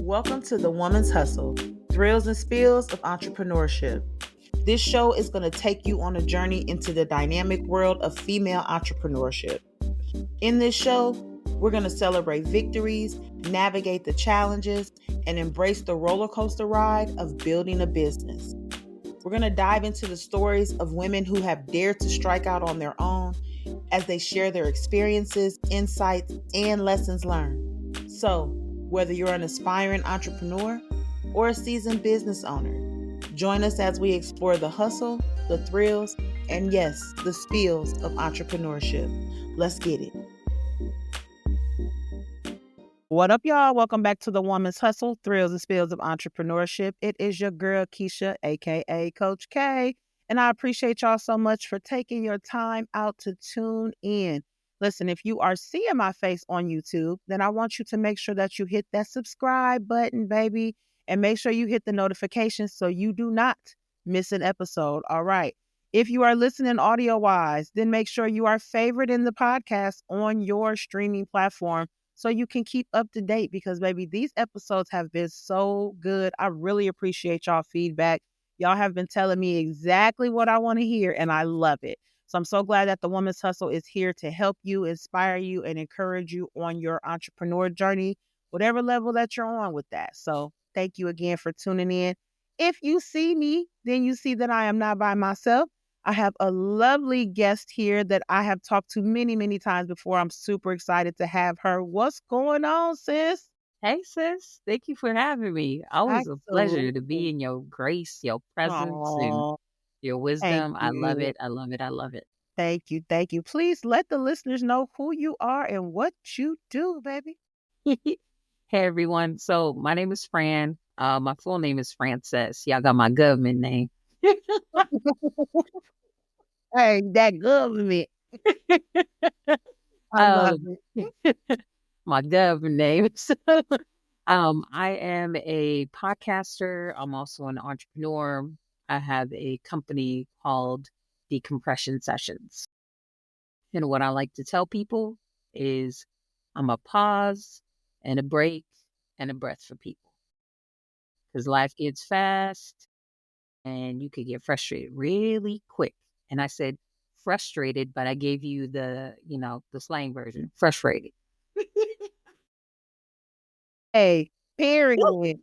Welcome to The Woman's Hustle, thrills and spills of entrepreneurship. This show is going to take you on a journey into the dynamic world of female entrepreneurship. In this show, we're going to celebrate victories, navigate the challenges, and embrace the roller coaster ride of building a business. We're going to dive into the stories of women who have dared to strike out on their own as they share their experiences, insights, and lessons learned. So, whether you're an aspiring entrepreneur or a seasoned business owner, join us as we explore the hustle, the thrills, and yes, the spills of entrepreneurship. Let's get it. What up, y'all? Welcome back to The Woman's Hustle, thrills and spills of entrepreneurship. It is your girl, Kisha, aka Coach K, and I appreciate y'all so much for taking your time out to tune in. Listen, if you are seeing my face on YouTube, then I want you to make sure that you hit that subscribe button, baby, and make sure you hit the notifications so you do not miss an episode. All right. If you are listening audio-wise, then make sure you are favoriting the podcast on your streaming platform so you can keep up to date because, baby, these episodes have been so good. I really appreciate y'all feedback. Y'all have been telling me exactly what I want to hear, and I love it. So I'm so glad that The Woman's Hustle is here to help you, inspire you, and encourage you on your entrepreneur journey, whatever level that you're on with that. So thank you again for tuning in. If you see me, then you see that I am not by myself. I have a lovely guest here that I have talked to many, many times before. I'm super excited to have her. What's going on, sis? Hey, sis. Thank you for having me. Always a pleasure to be Absolutely. in your grace, your presence, and Oh, your thank wisdom. I love you. it. I love it. I love it. Thank you. Thank you. Please let the listeners know who you are and what you do, baby. Hey, everyone. So, my name is Fran. My full name is Frances. Y'all got my government name. Hey, that government. I love um, it. my government name. I am a podcaster. I'm also an entrepreneur. I have a company called Decompression Sessions. And what I like to tell people is I'm a pause and a break and a breath for people because life gets fast and you could get frustrated really quick. And I said frustrated, but I gave you the slang version, frustrated. Hey, period.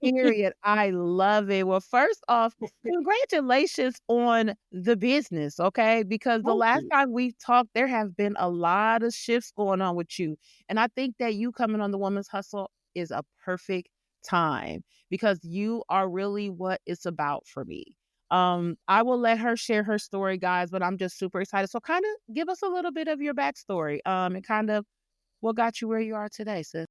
Period. I love it. Well, first off, congratulations on the business, okay? Because the Thank last you. time we talked, there have been a lot of shifts going on with you. And I think that you coming on the Woman's Hustle is a perfect time because you are really what it's about for me. I will let her share her story, guys, but I'm just super excited. So kind of give us a little bit of your backstory, and kind of what got you where you are today, sis.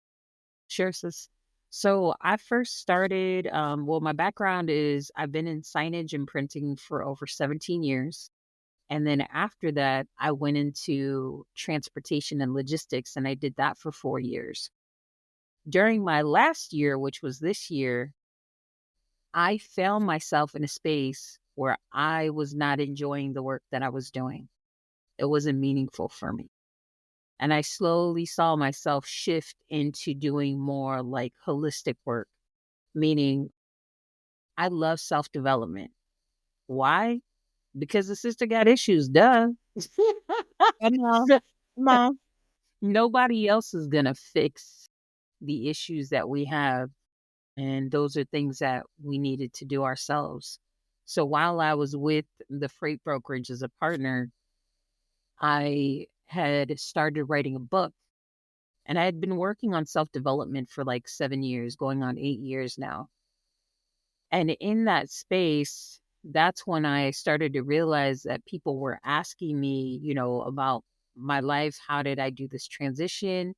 Sure, sis. So I first started, my background is I've been in signage and printing for over 17 years. And then after that, I went into transportation and logistics, and I did that for 4 years. During my last year, which was this year, I found myself in a space where I was not enjoying the work that I was doing. It wasn't meaningful for me. And I slowly saw myself shift into doing more like holistic work, meaning I love self development. Why? Because the sister got issues, duh. Come on. Come on. Nobody else is going to fix the issues that we have. And those are things that we needed to do ourselves. So while I was with the freight brokerage as a partner, I had started writing a book and I had been working on self development for like 7 years, going on 8 years now. And in that space, that's when I started to realize that people were asking me, about my life. How did I do this transition?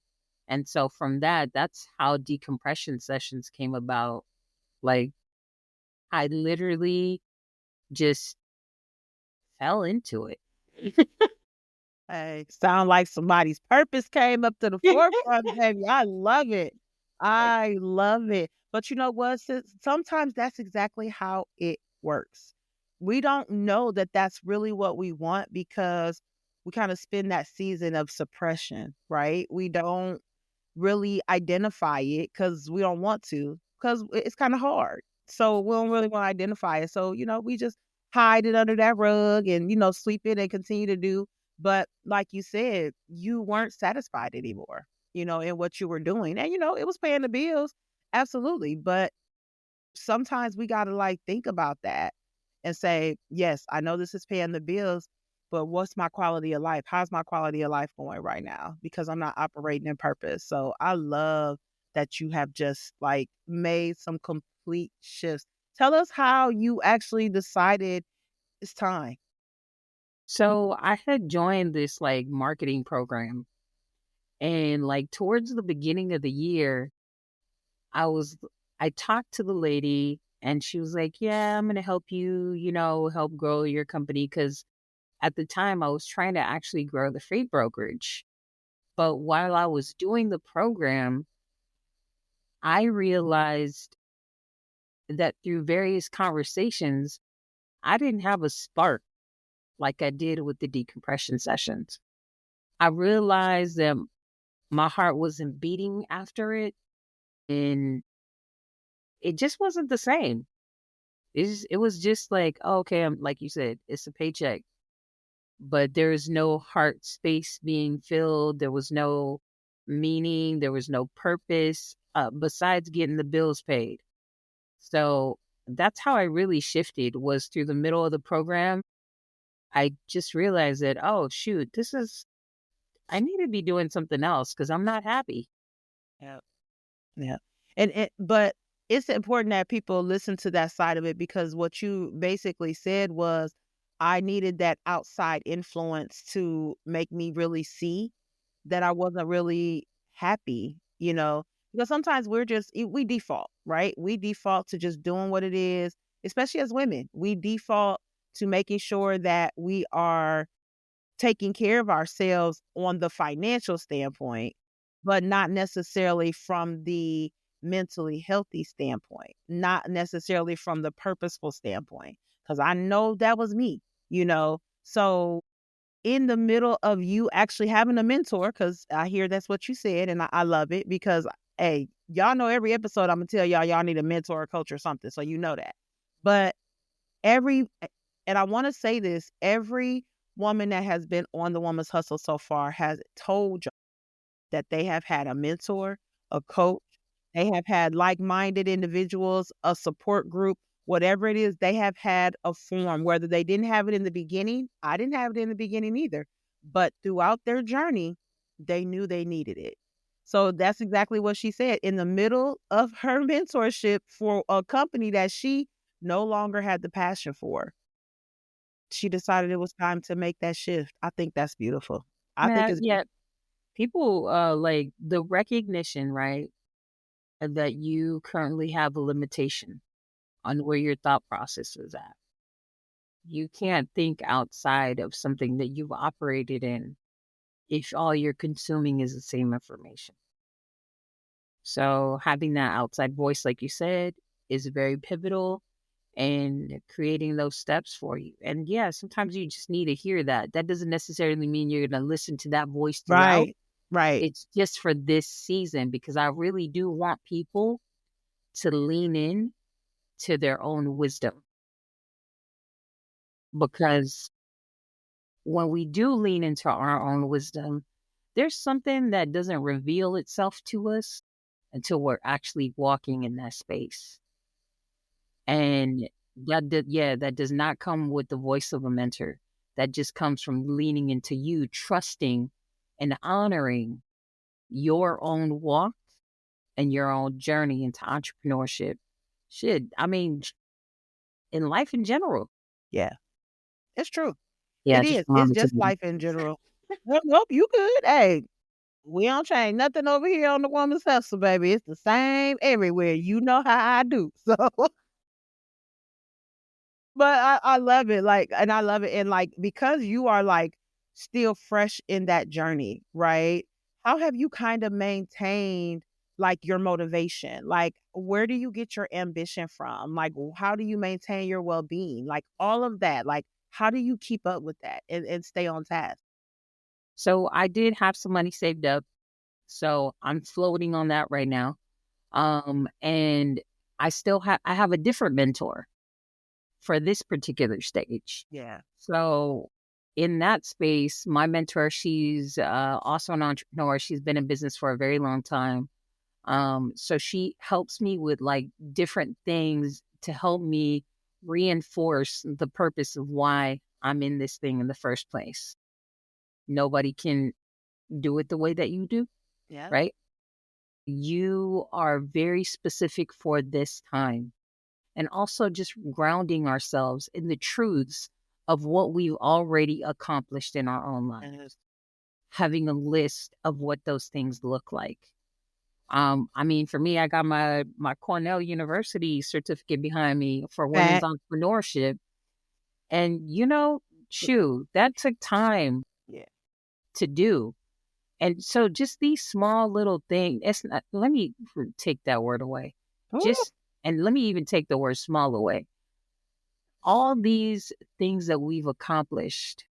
And so from that, that's how decompression sessions came about. Like, I literally just fell into it. Hey, sound like somebody's purpose came up to the forefront, baby. I love it. Like, I love it. But you know what? Sometimes that's exactly how it works. We don't know that that's really what we want because we kind of spend that season of suppression, right? We don't really identify it because we don't want to, because it's kind of hard. So we don't really want to identify it. So, we just hide it under that rug and, sweep it and continue to do. But like you said, you weren't satisfied anymore, in what you were doing. And, it was paying the bills. Absolutely. But sometimes we got to like think about that and say, yes, I know this is paying the bills, but what's my quality of life? How's my quality of life going right now? Because I'm not operating in purpose. So I love that you have just like made some complete shifts. Tell us how you actually decided it's time. So I had joined this like marketing program, and like towards the beginning of the year, I was I talked to the lady and she was like, "Yeah, I'm going to help you, help grow your company cuz at the time I was trying to actually grow the freight brokerage." But while I was doing the program, I realized that through various conversations, I didn't have a spark like I did with the decompression sessions. I realized that my heart wasn't beating after it, and it just wasn't the same. It was just like, oh, okay, I'm like you said, it's a paycheck, but there's no heart space being filled. There was no meaning. There was no purpose besides getting the bills paid. So that's how I really shifted, was through the middle of the program. I just realized that, oh, shoot, I need to be doing something else because I'm not happy. Yeah. Yeah. But it's important that people listen to that side of it because what you basically said was I needed that outside influence to make me really see that I wasn't really happy, because sometimes we default, right? We default to just doing what it is, especially as women. We default to making sure that we are taking care of ourselves on the financial standpoint, but not necessarily from the mentally healthy standpoint, not necessarily from the purposeful standpoint. Because I know that was me. So in the middle of you actually having a mentor, because I hear that's what you said, and I love it because, hey, y'all know every episode I'm gonna tell y'all need a mentor, or coach, or something, so you know that. But every and I want to say this, every woman that has been on the Woman's Hustle so far has told you that they have had a mentor, a coach, they have had like-minded individuals, a support group, whatever it is, they have had a form, whether they didn't have it in the beginning. I didn't have it in the beginning either, but throughout their journey, they knew they needed it. So that's exactly what she said. In the middle of her mentorship for a company that she no longer had the passion for, she decided it was time to make that shift. I think that's beautiful. I think Man, it's yeah, people like the recognition, right? That you currently have a limitation on where your thought process is at. You can't think outside of something that you've operated in if all you're consuming is the same information. So having that outside voice, like you said, is very pivotal in creating those steps for you. And yeah, sometimes you just need to hear that. That doesn't necessarily mean you're going to listen to that voice throughout. right, right. It's just for this season because I really do want people to lean in to their own wisdom. Because when we do lean into our own wisdom, there's something that doesn't reveal itself to us until we're actually walking in that space. And that does not come with the voice of a mentor. That just comes from leaning into you, trusting and honoring your own walk and your own journey into entrepreneurship. Shit, I mean, in life in general. Yeah, it's true. Yeah, It I just is. It's wanted to just life in general. Nope, you good. Hey, we don't change nothing over here on the Woman's Hustle, baby. It's the same everywhere. You know how I do. So, but I love it. Like, and I love it. And like, because you are like still fresh in that journey, right? How have you kind of maintained like your motivation? Like, where do you get your ambition from? Like, how do you maintain your well being? Like, all of that. Like, how do you keep up with that and stay on task? So I did have some money saved up. So I'm floating on that right now. And I have a different mentor for this particular stage. Yeah. So in that space, my mentor, she's also an entrepreneur. She's been in business for a very long time. So she helps me with like different things to help me reinforce the purpose of why I'm in this thing in the first place. Nobody can do it the way that you do, Yeah. right? You are very specific for this time. And also just grounding ourselves in the truths of what we've already accomplished in our own lives, Yes. having a list of what those things look like. I mean, for me, I got my Cornell University certificate behind me for women's That. entrepreneurship. And shoot, that took time Yeah. to do. And so just these small little things, it's not, let me take that word away. Ooh. Just and let me even take the word small away. All these things that we've accomplished,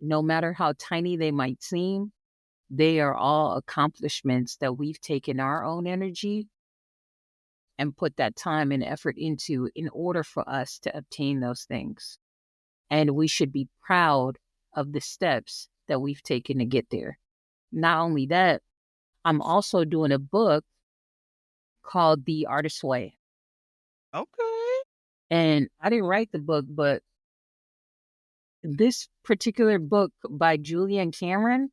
no matter how tiny they might seem, they are all accomplishments that we've taken our own energy and put that time and effort into in order for us to obtain those things. And we should be proud of the steps that we've taken to get there. Not only that, I'm also doing a book called The Artist's Way. Okay. And I didn't write the book, but this particular book by Julianne Cameron,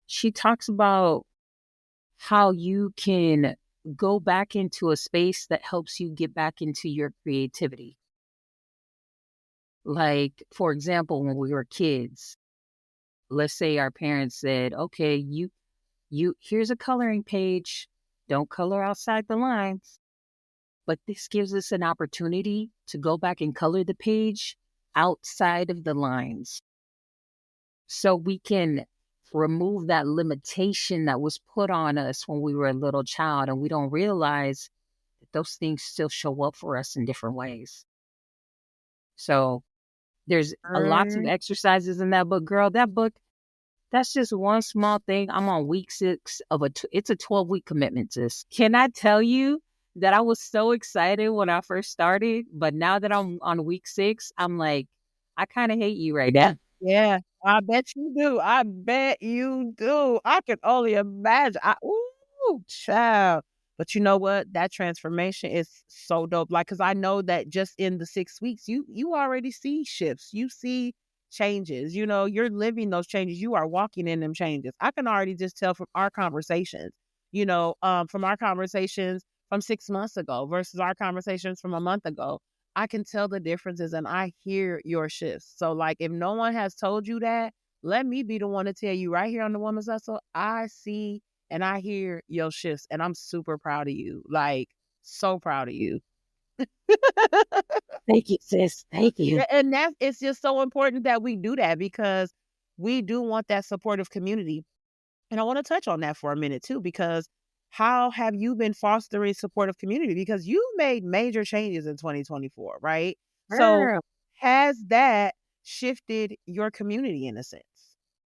she talks about how you can go back into a space that helps you get back into your creativity. Like, for example, when we were kids, let's say our parents said, okay, you here's a coloring page. Don't color outside the lines. But this gives us an opportunity to go back and color the page outside of the lines. So we can remove that limitation that was put on us when we were a little child, and we don't realize that those things still show up for us in different ways. So there's a lots of Mm. exercises in that book, girl. That book, that's just one small thing. I'm on week 6 of it's a 12-week commitment, sis. Can I tell you that I was so excited when I first started, but now that I'm on week 6, I'm like, I kind of hate you right now. Yeah, I bet you do. I bet you do. I can only imagine. Ooh, child. But you know what? That transformation is so dope. Like, cause I know that just in the 6 weeks, you already see shifts. You see changes. You know, you're living those changes. You are walking in them changes. I can already just tell from our conversations. From our conversations from 6 months ago versus our conversations from a month ago. I can tell the differences and I hear your shifts. So, like, if no one has told you that, let me be the one to tell you right here on the Woman's Hustle. I see and I hear your shifts, and I'm super proud of you. Like, so proud of you. Thank you, sis. Thank you. And that it's just so important that we do that because we do want that supportive community. And I want to touch on that for a minute too, because how have you been fostering supportive community? Because you made major changes in 2024, right? So Girl. has that shifted your community in a sense?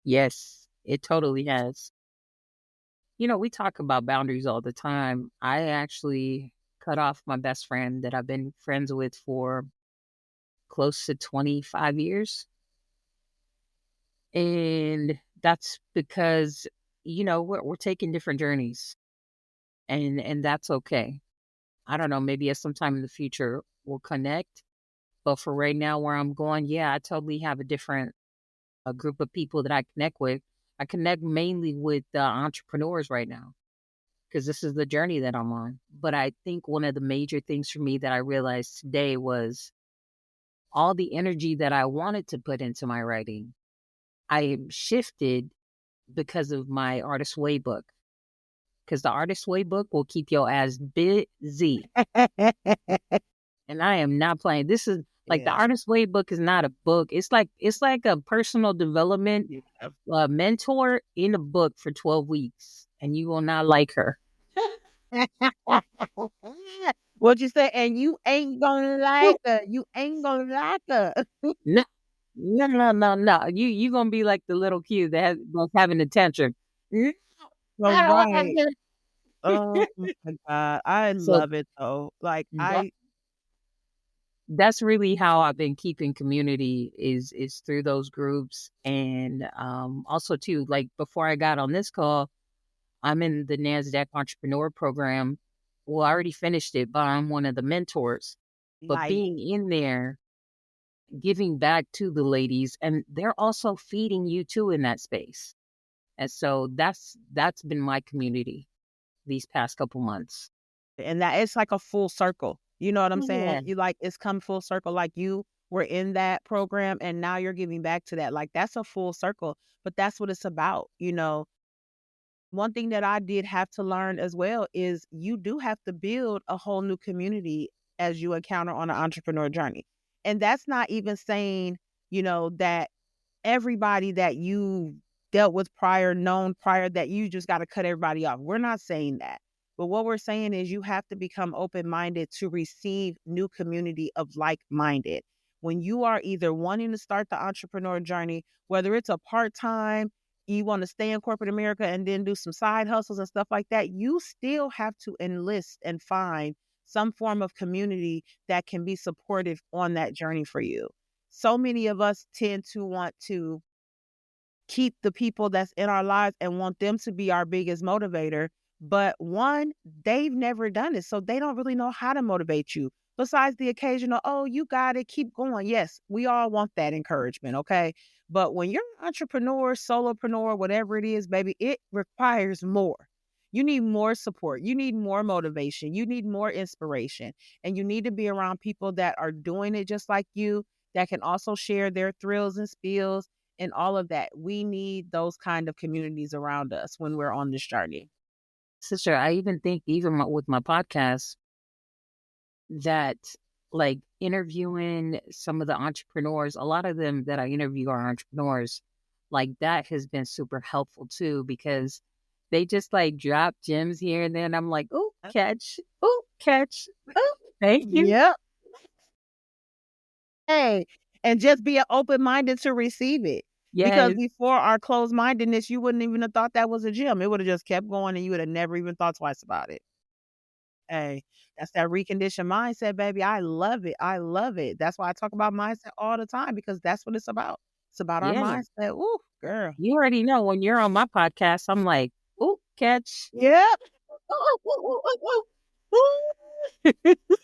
Yes, it totally has. We talk about boundaries all the time. I actually cut off my best friend that I've been friends with for close to 25 years. And that's because, we're taking different journeys, and that's okay. I don't know, maybe at some time in the future we'll connect. But for right now, where I'm going, yeah, I totally have a group of people that I connect with. I connect mainly with entrepreneurs right now because this is the journey that I'm on. But I think one of the major things for me that I realized today was all the energy that I wanted to put into my writing, I shifted because of my Artist Way book. Because the Artist Way book will keep your ass busy. And I am not playing. This is like the Yeah. Artist Way book is not a book. It's like a personal development Yeah. mentor in a book for 12 weeks, and you will not like her. What'd you say? And you ain't gonna like her. You ain't gonna like her. No, no, no, no, no. You gonna be like the little kid that's having a tantrum. So I don't have right. it. Oh my God. I So love it though. Like that that's really how I've been keeping community is through those groups. And also too, like before I got on this call, I'm in the NASDAQ Entrepreneur Program. Well, I already finished it, but I'm one of the mentors. But nice. being in there, giving back to the ladies, and they're also feeding you too in that space. And so that's been my community these past couple months. And that it's like a full circle. You know what I'm saying? Yeah. You like it's come full circle. Like you were in that program and now you're giving back to that. Like that's a full circle. But that's what it's about. One thing that I did have to learn as well is you do have to build a whole new community as you encounter on an entrepreneur journey. And that's not even saying, that everybody that you dealt with prior, known prior, that you just got to cut everybody off. We're not saying that. But what we're saying is you have to become open minded to receive new community of like minded. When you are either wanting to start the entrepreneur journey, whether it's a part time, you want to stay in corporate America and then do some side hustles and stuff like that, you still have to enlist and find some form of community that can be supportive on that journey for you. So many of us tend to want to keep the people that's in our lives and want them to be our biggest motivator. But one, they've never done it. So they don't really know how to motivate you. Besides the occasional, oh, you got it, keep going. Yes, we all want that encouragement. Okay. But when you're an entrepreneur, solopreneur, whatever it is, baby, it requires more. You need more support. You need more motivation. You need more inspiration. And you need to be around people that are doing it just like you, that can also share their thrills and spills and all of that. We need those kind of communities around us when we're on this journey. Sister, I even think even with my podcast that like interviewing some of the entrepreneurs, a lot of them that I interview are entrepreneurs. Like that has been super helpful too because they just like drop gems here and then I'm like, oh, catch, oh, thank you. Yep. Hey, and just be open minded to receive it. Because Yes, before our closed mindedness, you wouldn't even have thought that was a gym. It would have just kept going and you would have never even thought twice about it. Hey, that's that reconditioned mindset, baby. I love it. I love it. That's why I talk about mindset all the time because that's what it's about. It's about our yeah. mindset. Ooh, girl. You already know when you're on my podcast, I'm like, oh, catch. Yep.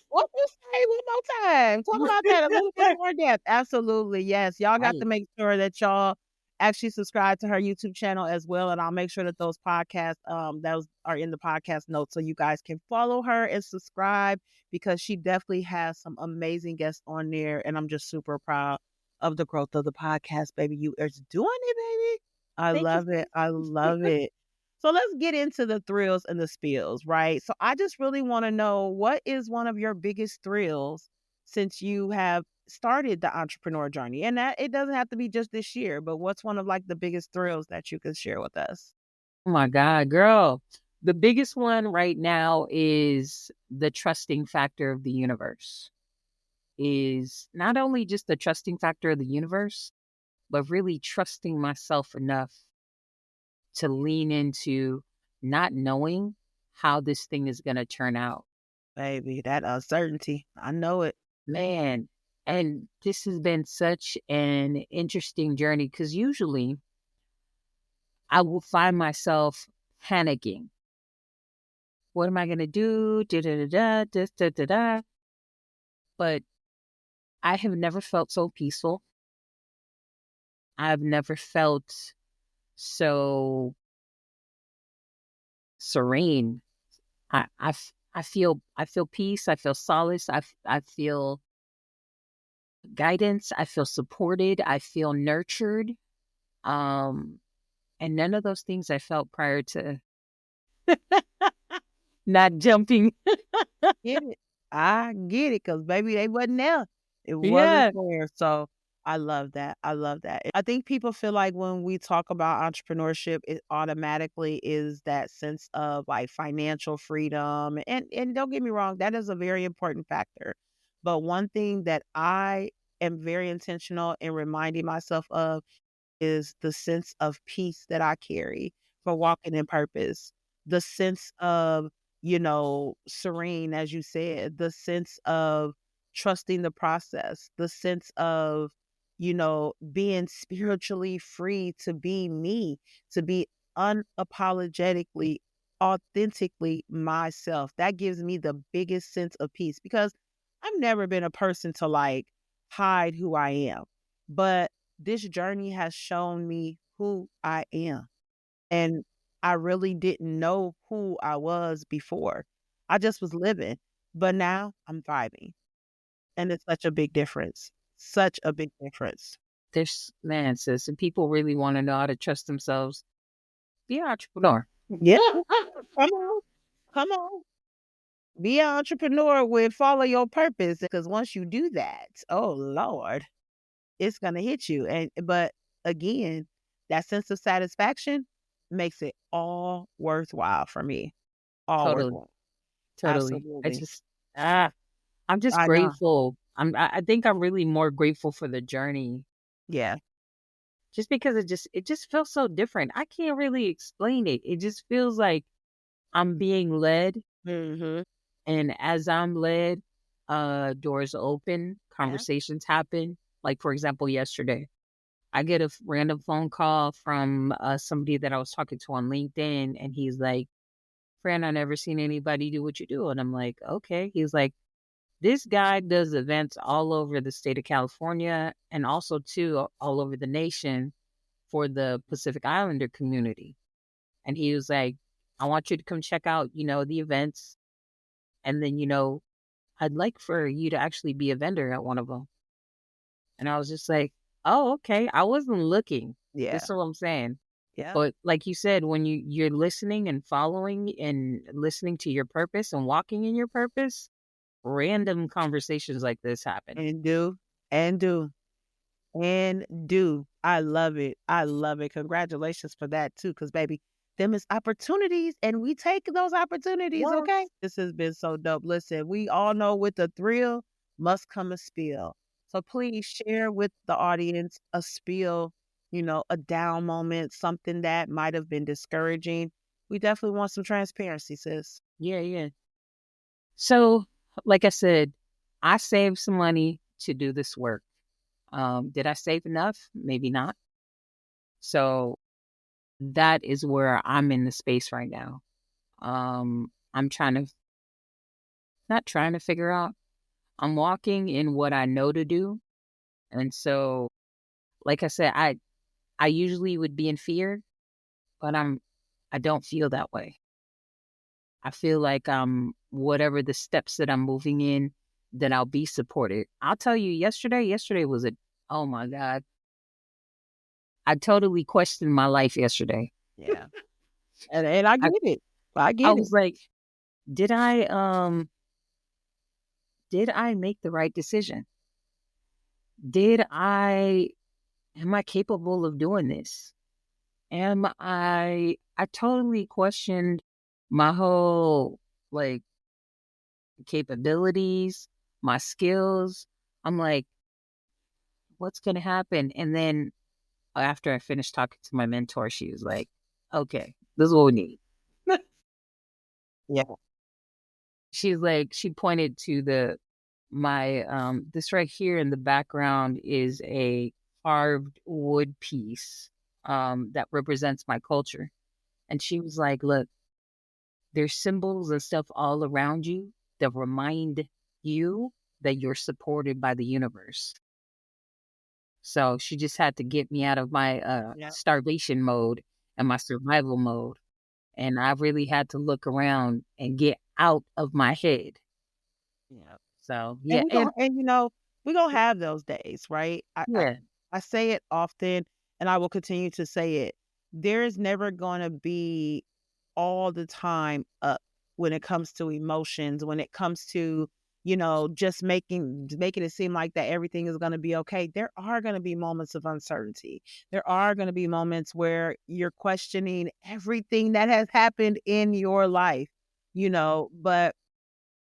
What you say one more time? Talk about that a little bit more depth. Absolutely. Yes. Y'all got to Right. make sure that y'all actually subscribe to her YouTube channel as well. And I'll make sure that those podcasts, those are in the podcast notes so you guys can follow her and subscribe because she definitely has some amazing guests on there. And I'm just super proud of the growth of the podcast, baby. You are doing it, baby. I Thank you. love it. I love it. So let's get into the thrills and the spills, right? So I just really want to know what is one of your biggest thrills since you have started the entrepreneur journey? And that it doesn't have to be just this year, but what's one of like the biggest thrills that you could share with us? Oh my God, girl. The biggest one right now is the trusting factor of the universe. Is not only just the trusting factor of the universe, but really trusting myself enough to lean into not knowing how this thing is going to turn out. Baby, that uncertainty. I know it. Man, and this has been such an interesting journey because usually I will find myself panicking. What am I going to do? Da, da, da, da, da, da, da. But I have never felt so peaceful. I've never felt so serene. I feel peace. I feel solace. I feel guidance. I feel supported. I feel nurtured. Um, and none of those things I felt prior to not jumping. Get it. I get it because baby, they wasn't there. It wasn't Yeah. there. So I love that. I love that. I think people feel like when we talk about entrepreneurship, it automatically is that sense of like financial freedom. And don't get me wrong, that is a very important factor. But one thing that I am very intentional in reminding myself of is the sense of peace that I carry, for walking in purpose. The sense of, serene, as you said, the sense of trusting the process, the sense of, being spiritually free to be me, to be unapologetically, authentically myself. That gives me the biggest sense of peace because I've never been a person to like hide who I am. But this journey has shown me who I am. And I really didn't know who I was before. I just was living. But now I'm thriving. And it's such a big difference. Such a big difference. There's man, sis, and people really want to know how to trust themselves. Be an entrepreneur. Yeah. Come on. Come on. Be an entrepreneur with follow your purpose. Because once you do that, oh Lord, it's gonna hit you. But again, that sense of satisfaction makes it all worthwhile for me. All Totally, worthwhile. totally. Absolutely. Ah, I'm just I know. grateful. I think I'm really more grateful for the journey, Yeah. just because it just feels so different. I can't really explain it. It just feels like I'm being led, Mhm. and as I'm led, doors open, Yeah. conversations happen. Like for example, yesterday, I get a random phone call from somebody that I was talking to on LinkedIn, and he's like, "Fran, I never seen anybody do what you do," and I'm like, "Okay." He's like, "This guy does events all over the state of California, and also too all over the nation for the Pacific Islander community." And he was like, "I want you to come check out, the events, and then, I'd like for you to actually be a vendor at one of them." And I was just like, "Oh, okay." I wasn't looking. This Yeah. is what I'm saying. Yeah. But like you said, when you're listening and following and listening to your purpose and walking in your purpose, random conversations like this happen. And do. And do. And do. I love it. I love it. Congratulations for that too, because baby, them is opportunities, and we take those opportunities. Okay, Yes. this has been so dope. Listen, we all know with the thrill must come a spill. So please share with the audience a spill. A down moment, something that might have been discouraging. We definitely want some transparency, sis. Yeah, yeah. So, like I said, I saved some money to do this work. Did I save enough? Maybe not. So that is where I'm in the space right now. I'm trying to not trying to figure out. I'm walking in what I know to do. And so, like I said, I usually would be in fear, but I don't feel that way. I feel like whatever the steps that I'm moving in, that I'll be supported. I'll tell you, yesterday was a oh my God. I totally questioned my life yesterday. Yeah, and I I, get it. I I get it. was like, did I did I make the right decision? Did I am I capable of doing this? Am I totally questioned my whole like capabilities, my skills. I'm like, what's going to happen? And then after I finished talking to my mentor, she was like, okay, this is what we need. Yeah. She's like, she pointed to my, this right here in the background is a carved wood piece, that represents my culture. And she was like, look, there's symbols and stuff all around you that remind you that you're supported by the universe. So she just had to get me out of my Yeah. starvation mode and my survival mode. And I really had to look around and get out of my head. Yeah. So And yeah, and we gonna have those days, right? yeah, I say it often, and I will continue to say it. There is never gonna be all the time up when it comes to emotions, when it comes to, just making it seem like that everything is gonna be okay. There are gonna be moments of uncertainty. There are gonna be moments where you're questioning everything that has happened in your life, but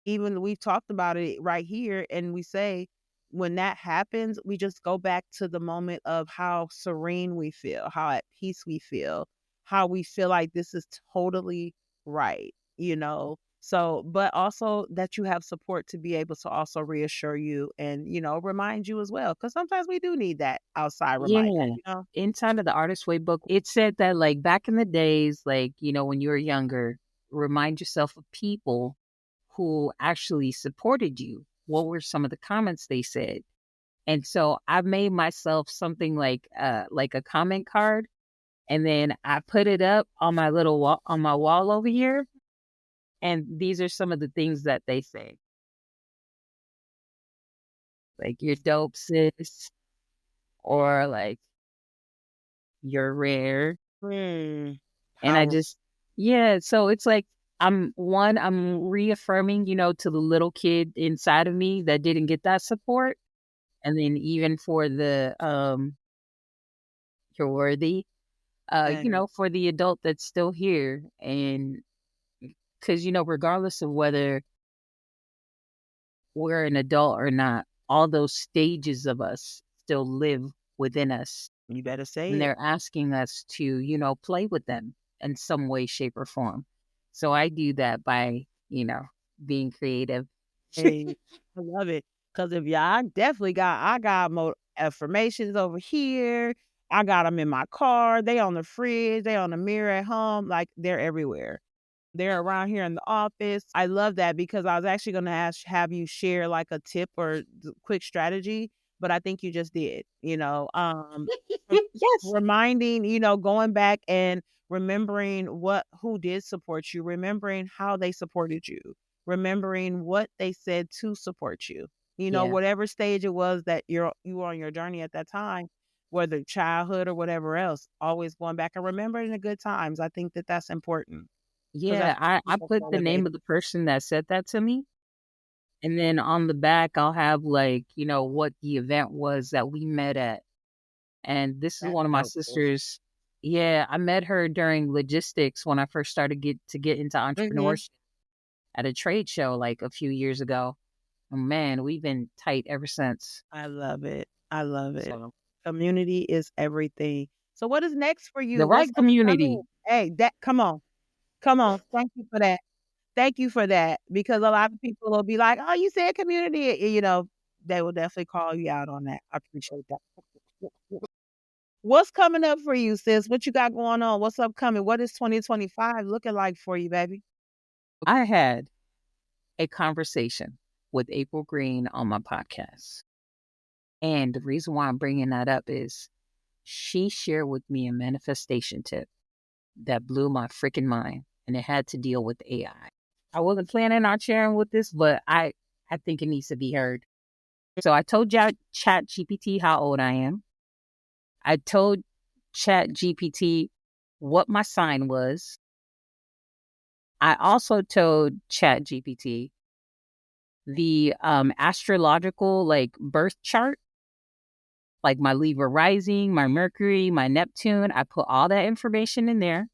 even we've talked about it right here, and we say when that happens, we just go back to the moment of how serene we feel, how at peace we feel, how we feel like this is totally right, So, but also that you have support to be able to also reassure you and, remind you as well. Cause sometimes we do need that outside reminder, Yeah. Inside of the Artist Way book, it said that like back in the days, like, when you were younger, remind yourself of people who actually supported you. What were some of the comments they said? And so I made myself something like a comment card, and then I put it up on my little wall on my wall over here. And these are some of the things that they say. Like you're dope, sis, or like you're rare. Mm, And I power. just, yeah, so it's like I'm reaffirming, to the little kid inside of me that didn't get that support. And then even for the you're worthy, And for the adult that's still here. And because, regardless of whether we're an adult or not, all those stages of us still live within us. you better say And it. they're asking us to, play with them in some way, shape, or form. So I do that by, being creative. Hey, I love it. Cause if y'all I got more affirmations over here. I got them in my car. They on the fridge. They on the mirror at home. Like they're everywhere. They're around here in the office. I love that because I was actually going to have you share like a tip or quick strategy, but I think you just did, rem- Yes. reminding, going back and remembering who did support you, remembering how they supported you, remembering what they said to support you. Yeah. Whatever stage it was that you were on your journey at that time, whether childhood or whatever else, always going back and remembering the good times. I think that that's important. 'Cause that's Yeah. I that's put the elevated. name of the person that said that to me. And then on the back, I'll have like, what the event was that we met at. And this is That's one of my helpful. sisters. Yeah. I met her during logistics when I first started to get into Mhm. entrepreneurship at a trade show like a few years ago. And man, we've been tight ever since. I love it. I love it. So Community is everything. So what is next for the you? What's right upcoming? community. Hey, that come on. Come on. Thank you for that. Thank you for that. Because a lot of people will be like, "Oh, you said community." They will definitely call you out on that. I appreciate that. What's coming up for you, sis? What you got going on? What's upcoming? What is 2025 looking like for you, baby? I had a conversation with April Green on my podcast. And the reason why I'm bringing that up is she shared with me a manifestation tip that blew my freaking mind. And it had to deal with AI. I wasn't planning on sharing with this, but I think it needs to be heard. So I told Chat GPT how old I am. I told Chat GPT what my sign was. I also told Chat GPT the astrological like birth chart, like my Libra rising, my Mercury, my Neptune. I put all that information in there.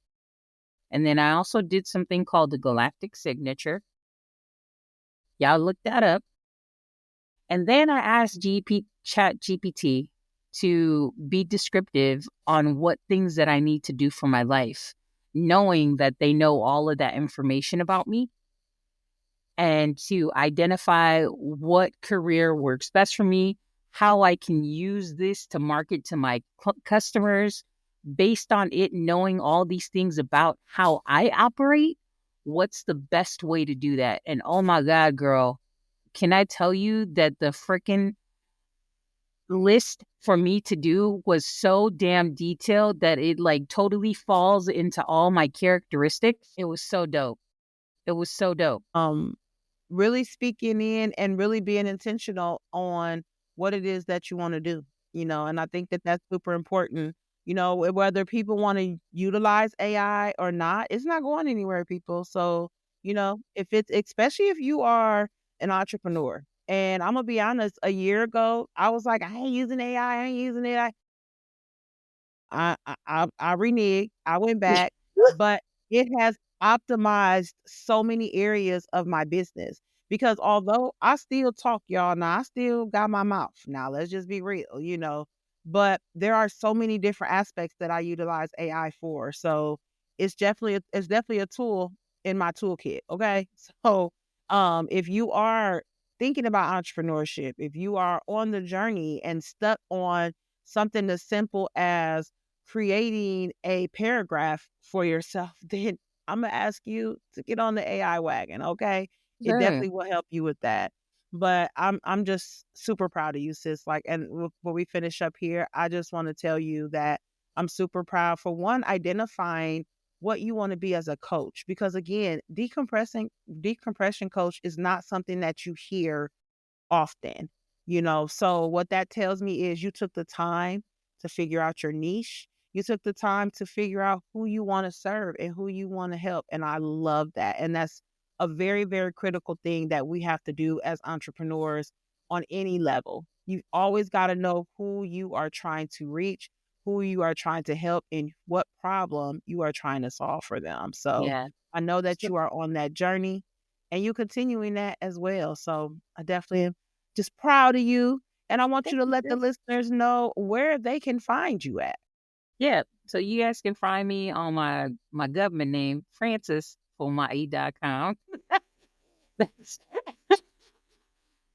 And then I also did something called the galactic signature. Y'all look that up. And then I asked Chat GPT to be descriptive on what things that I need to do for my life, knowing that they know all of that information about me, and to identify what career works best for me, how I can use this to market to my customers based on it knowing all these things about how I operate. What's the best way to do that? And oh my God, girl, can I tell you that the freaking list for me to do was so damn detailed that it like totally falls into all my characteristics? It was so dope. It was so dope. Um really speaking in and really being intentional on what it is that you want to do, and I think that that's super important. Whether people want to utilize AI or not, it's not going anywhere, people. So, if it's especially if you are an entrepreneur, and I'm gonna be honest, a year ago, I was like, I ain't using AI, I ain't using AI. I reneged. I went back, but it has optimized so many areas of my business because although I still talk, y'all, now I still got my mouth. Now let's just be real, But there are so many different aspects that I utilize AI for. So it's definitely a tool in my toolkit. Okay. So if you are thinking about entrepreneurship, if you are on the journey and stuck on something as simple as creating a paragraph for yourself, then I'm gonna ask you to get on the AI wagon. Okay. It Sure. definitely will help you with that. But I'm just super proud of you, sis. Like, and before we finish up here, I just want to tell you that I'm super proud for one, identifying what you want to be as a coach. Because again, decompression coach is not something that you hear often, you know. So what that tells me is you took the time to figure out your niche. You took the time to figure out who you want to serve and who you want to help. And I love that. And that's a very, very critical thing that we have to do as entrepreneurs on any level. You always got to know who you are trying to reach, who you are trying to help, and what problem you are trying to solve for them. So Yeah. I know that So, you are on that journey and you continuing that as well. So I definitely am just proud of you. And I want you thank to you, let the sis. listeners know where they can find you at. Yeah. So you guys can find me on my government name, FranceFomai.com. That's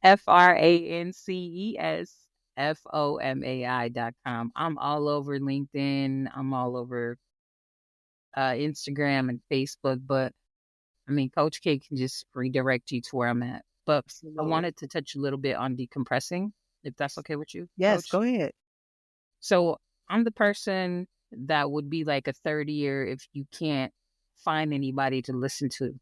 FranceFomai.com. I'm all over LinkedIn. I'm all over Instagram and Facebook. But I mean, Coach K can just redirect you to where I'm at. But I Absolutely. wanted to touch a little bit on decompressing, if that's okay with you, Yes, Coach. go ahead. So I'm the person that would be like a third ear if you can't find anybody to listen to.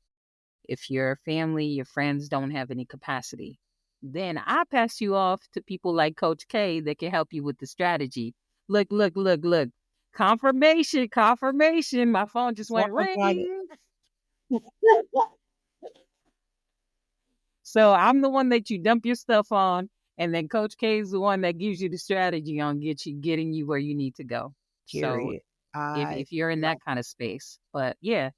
If your family, your friends don't have any capacity, then I pass you off to people like Coach K that can help you with the strategy. Look, look, look, look. Confirmation, confirmation. My phone just All went right. ring. So I'm the one that you dump your stuff on, and then Coach K is the one that gives you the strategy on getting you where you need to go. So Period. if I if you're in love that kind of space, but yeah,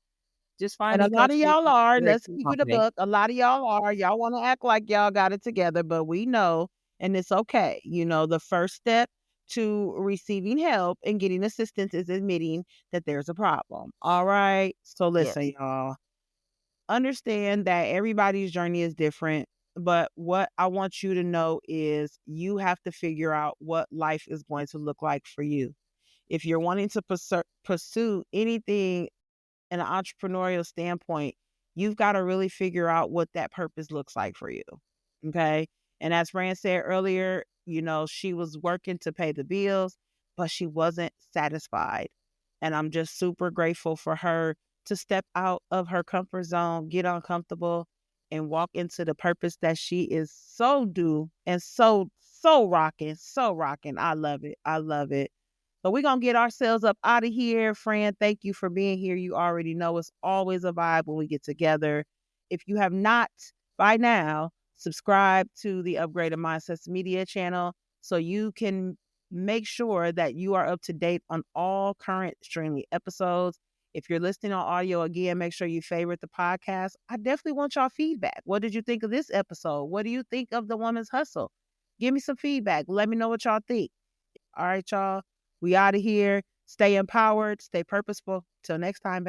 just find and a me, lot of Coach K. y'all are. Direct Let's you keep my it a way. book. A lot of y'all are. Y'all want to act like y'all got it together, but we know, and it's okay. You know, the first step to receiving help and getting assistance is admitting that there's a problem. All right. So Yes. listen, y'all. Understand that everybody's journey is different, but what I want you to know is you have to figure out what life is going to look like for you. If you're wanting to pursue anything in an entrepreneurial standpoint, you've got to really figure out what that purpose looks like for you. Okay. And as Fran said earlier, you know, she was working to pay the bills, but she wasn't satisfied. And I'm just super grateful for her to step out of her comfort zone, get uncomfortable, and walk into the purpose that she is so due and so rocking, so rocking. I love it. I love it. So we're gonna get ourselves up out of here. Fran, thank you for being here. You already know it's always a vibe when we get together. If you have not by now, subscribe to the Upgraded Mindsets Media channel so you can make sure that you are up to date on all current streaming episodes. If you're listening on audio, again, make sure you favorite the podcast. I definitely want y'all feedback. What did you think of this episode? What do you think of the Woman's Hustle? Give me some feedback. Let me know what y'all think. All right, y'all. We out of here. Stay empowered. Stay purposeful. Till next time, baby.